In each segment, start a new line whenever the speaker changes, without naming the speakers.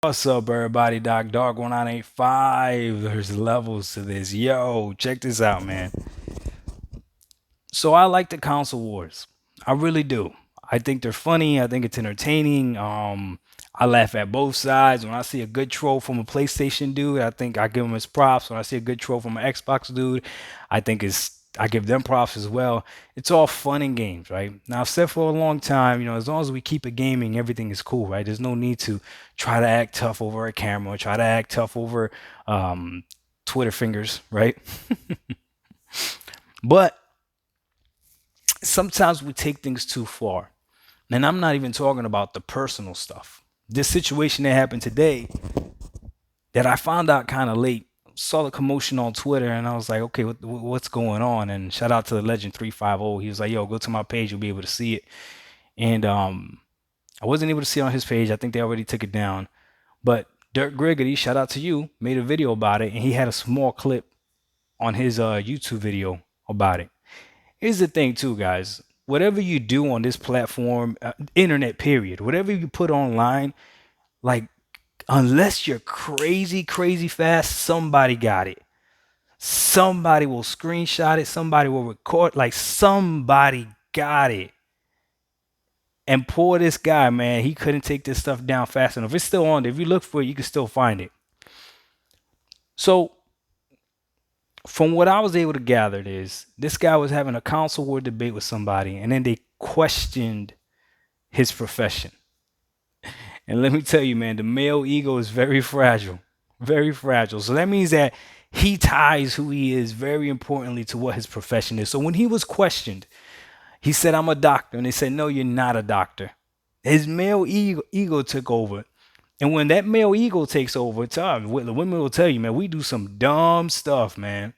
What's up, everybody? Dark 1985. There's levels to this. Yo, check this out, man. So I like the console wars. I really do. I think they're funny. I think it's entertaining. I laugh at both sides. When I see a good troll from a PlayStation dude, I think I give him his props. When I see a good troll from an Xbox dude, I give them props as well. It's all fun and games, right? Now I've said for a long time, as long as we keep it gaming, everything is cool, right? There's no need to try to act tough over a camera, try to act tough over um, Twitter fingers, right? But sometimes we take things too far. And I'm not even talking about the personal stuff. This situation that happened today that I found out kind of late, saw the commotion on Twitter, and I was like, okay, what's going on? And shout out to the legend 350. He was like, yo, go to my page, you'll be able to see it. And I wasn't able to see it on his page. I think they already took it down. But Dirk Griggity, shout out to you, made a video about it, and he had a small clip on his YouTube video about it. Here's the thing, too, guys. Whatever you do on this platform, internet, period, whatever you put online, like, unless you're crazy, crazy fast, somebody got it. Somebody will screenshot it. Somebody will record. Like, somebody got it. And poor this guy, man, he couldn't take this stuff down fast enough. It's still on there. If you look for it, you can still find it. So, from what I was able to gather, is this guy was having a council war debate with somebody, and then they questioned his profession. And let me tell you, man, the male ego is very fragile, very fragile. So that means that he ties who he is very importantly to what his profession is. So when he was questioned, he said, I'm a doctor. And they said, no, you're not a doctor. His male ego took over. And when that male ego takes over, the women will tell you, man, we do some dumb stuff, man.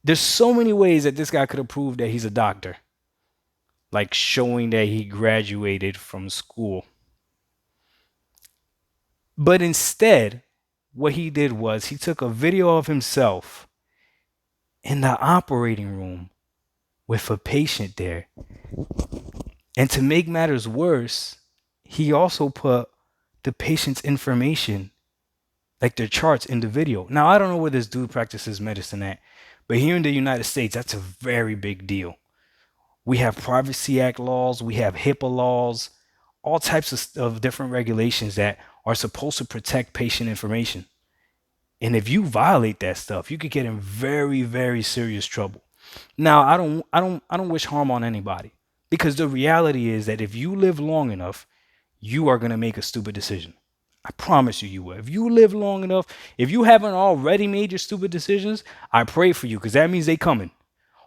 There's so many ways that this guy could have proved that he's a doctor, like showing that he graduated from school. But instead, what he did was he took a video of himself in the operating room with a patient there. And to make matters worse, he also put the patient's information, like their charts, in the video. Now, I don't know where this dude practices medicine at, but here in the United States, that's a very big deal. We have Privacy Act laws, we have HIPAA laws, all types of different regulations that are supposed to protect patient information. And if you violate that stuff, you could get in very, very serious trouble. Now, I don't wish harm on anybody, because the reality is that if you live long enough, you are gonna make a stupid decision. I promise you, you will. If you live long enough, if you haven't already made your stupid decisions, I pray for you, because that means they coming.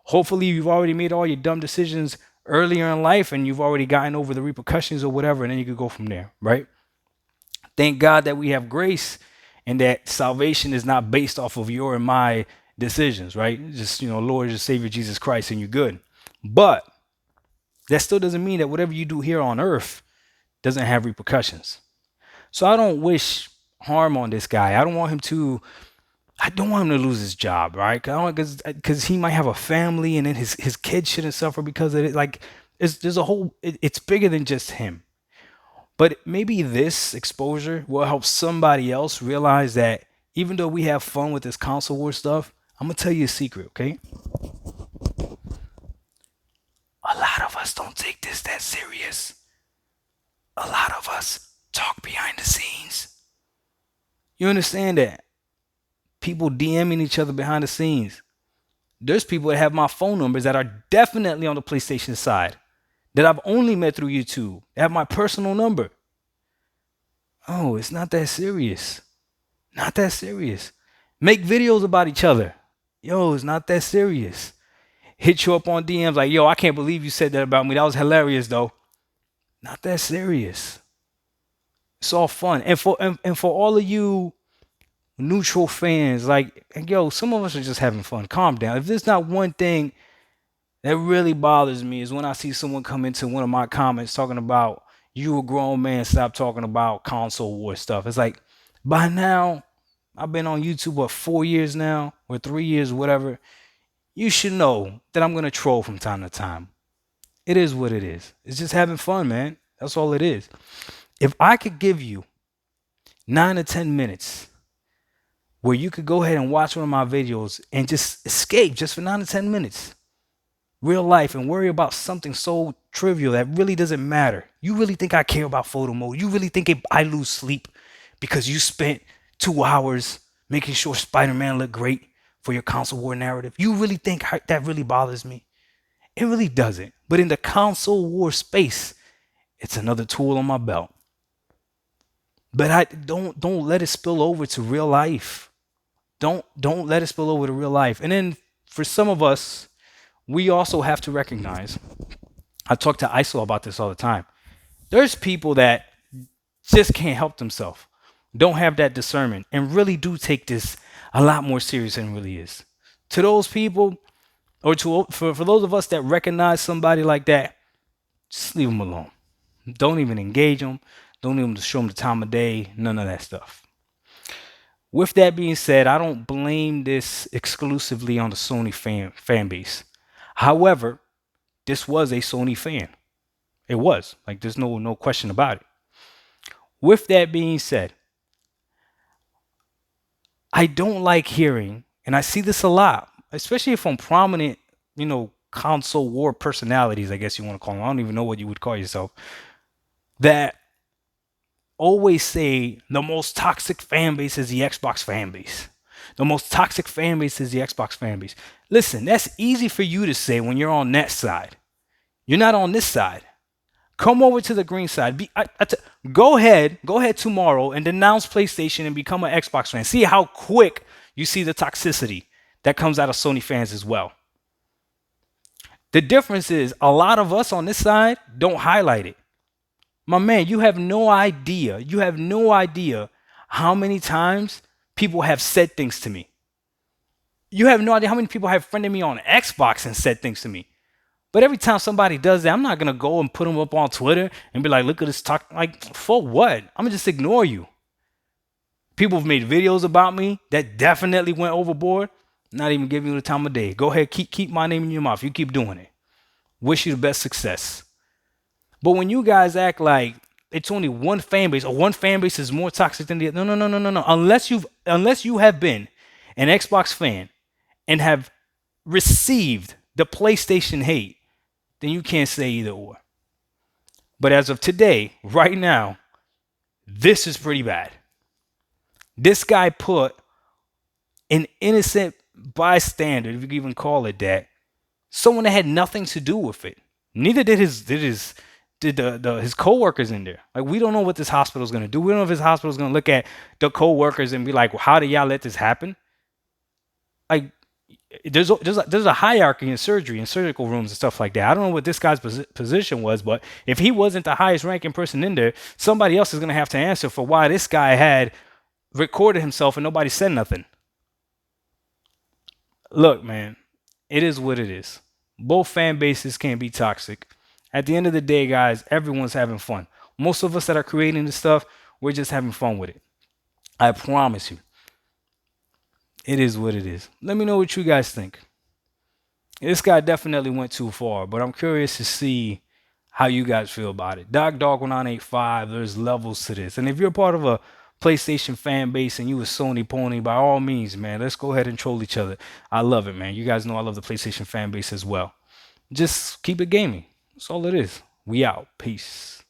Hopefully, you've already made all your dumb decisions earlier in life, and you've already gotten over the repercussions or whatever, and then you could go from there, right? Thank God that we have grace and that salvation is not based off of your and my decisions, right? Just, Lord and Savior Jesus Christ, and you're good. But that still doesn't mean that whatever you do here on earth doesn't have repercussions. So I don't wish harm on this guy. I don't want him to lose his job, right? Because he might have a family, and then his kids shouldn't suffer because of it. Like, it's bigger than just him. But maybe this exposure will help somebody else realize that even though we have fun with this console war stuff, I'm gonna tell you a secret, okay? A lot of us don't take this that serious. A lot of us talk behind the scenes. You understand that? People DMing each other behind the scenes. There's people that have my phone numbers that are definitely on the PlayStation side, that I've only met through YouTube. They have my personal number. Oh, it's not that serious. Not that serious. Make videos about each other. Yo, it's not that serious. Hit you up on DMs like, yo, I can't believe you said that about me. That was hilarious, though. Not that serious. It's all fun. And for all of you neutral fans, like, yo, some of us are just having fun. Calm down. If there's not one thing that really bothers me, is when I see someone come into one of my comments talking about, you a grown man, stop talking about console war stuff. It's like, by now, I've been on YouTube, 4 years now, or 3 years, whatever. You should know that I'm gonna troll from time to time. It is what it is. It's just having fun, man. That's all it is. If I could give you 9 to 10 minutes where you could go ahead and watch one of my videos and just escape just for 9 to 10 minutes. Real life and worry about something so trivial that really doesn't matter. You really think I care about photo mode? You really think I lose sleep because you spent 2 hours making sure Spider-Man looked great for your console war narrative? You really think that really bothers me? It really doesn't. But in the console war space, it's another tool on my belt. But I don't let it spill over to real life. Don't let it spill over to real life. And then for some of us, we also have to recognize, I talk to ISO about this all the time. There's people that just can't help themselves, don't have that discernment, and really do take this a lot more serious than it really is. To those people, or for those of us that recognize somebody like that, just leave them alone. Don't even engage them. Don't even show them the time of day. None of that stuff. With that being said, I don't blame this exclusively on the Sony fan base. However, this was a Sony fan. It was. Like, there's no question about it. With that being said, I don't like hearing, and I see this a lot, especially from prominent, console war personalities, I guess you want to call them. I don't even know what you would call yourself, that always say the most toxic fan base is the Xbox fan base. The most toxic fan base is the Xbox fan base. Listen, that's easy for you to say when you're on that side. You're not on this side. Come over to the green side. Go ahead tomorrow and denounce PlayStation and become an Xbox fan. See how quick you see the toxicity that comes out of Sony fans as well. The difference is a lot of us on this side don't highlight it. My man, you have no idea. You have no idea how many times people have said things to me. You have no idea how many people have friended me on Xbox and said things to me. But every time somebody does that, I'm not going to go and put them up on Twitter and be like, look at this talk. Like, for what? I'm going to just ignore you. People have made videos about me that definitely went overboard. Not even giving you the time of day. Go ahead, keep my name in your mouth. You keep doing it. Wish you the best success. But when you guys act like it's only one fan base, or one fan base is more toxic than the other, no. Unless you have been an Xbox fan and have received the PlayStation hate, then you can't say either or. But as of today, right now, this is pretty bad. This guy put an innocent bystander, if you can even call it that, someone that had nothing to do with it. Neither did his co-workers in there. Like, we don't know what this hospital is going to do. We don't know if this hospital is going to look at the co-workers and be like, well, how did y'all let this happen? Like, there's a hierarchy in surgery and surgical rooms and stuff like that. I don't know what this guy's position was, but if he wasn't the highest ranking person in there, somebody else is going to have to answer for why this guy had recorded himself and nobody said nothing. Look, man, it is what it is. Both fan bases can be toxic. At the end of the day, guys, everyone's having fun. Most of us that are creating this stuff, we're just having fun with it. I promise you. It is what it is. Let me know what you guys think. This guy definitely went too far, but I'm curious to see how you guys feel about it. Dog985, there's levels to this. And if you're part of a PlayStation fan base and you a Sony pony, by all means, man, let's go ahead and troll each other. I love it, man. You guys know I love the PlayStation fan base as well. Just keep it gaming. That's all it is. We out. Peace.